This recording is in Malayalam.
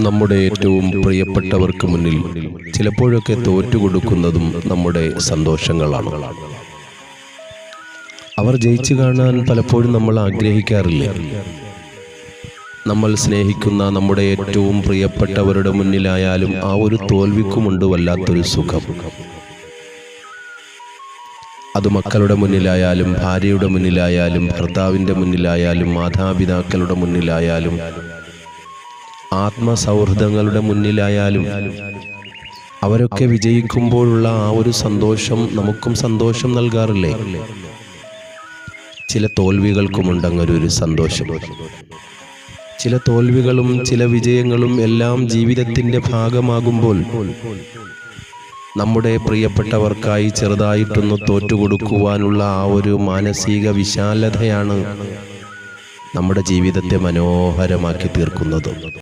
നമ്മുടെ ഏറ്റവും പ്രിയപ്പെട്ടവർക്ക് മുന്നിൽ ചിലപ്പോഴൊക്കെ തോറ്റുകൊടുക്കുന്നതും നമ്മുടെ സന്തോഷങ്ങളാണ്. അവർ ജയിച്ചു കാണാൻ പലപ്പോഴും നമ്മൾ ആഗ്രഹിക്കാറില്ല. നമ്മൾ സ്നേഹിക്കുന്ന നമ്മുടെ ഏറ്റവും പ്രിയപ്പെട്ടവരുടെ മുന്നിലായാലും ആ ഒരു തോൽവിക്കുമുണ്ട് വല്ലാത്തൊരു സുഖം. അത് മക്കളുടെ മുന്നിലായാലും, ഭാര്യയുടെ മുന്നിലായാലും, ഭർത്താവിൻ്റെ മുന്നിലായാലും, മാതാപിതാക്കളുടെ മുന്നിലായാലും, ആത്മസൗഹൃദങ്ങളുടെ മുന്നിലായാലും അവരൊക്കെ വിജയിക്കുമ്പോഴുള്ള ആ ഒരു സന്തോഷം നമുക്കും സന്തോഷം നൽകാറില്ലേ? ചില തോൽവികൾക്കുമുണ്ട് അങ്ങനെ ഒരു സന്തോഷം. ചില തോൽവികളും ചില വിജയങ്ങളും എല്ലാം ജീവിതത്തിൻ്റെ ഭാഗമാകുമ്പോൾ നമ്മുടെ പ്രിയപ്പെട്ടവർക്കായി ചെറുതായിട്ടൊന്ന് തോറ്റുകൊടുക്കുവാനുള്ള ആ ഒരു മാനസിക വിശാലതയാണ് നമ്മുടെ ജീവിതത്തെ മനോഹരമാക്കി തീർക്കുന്നത്.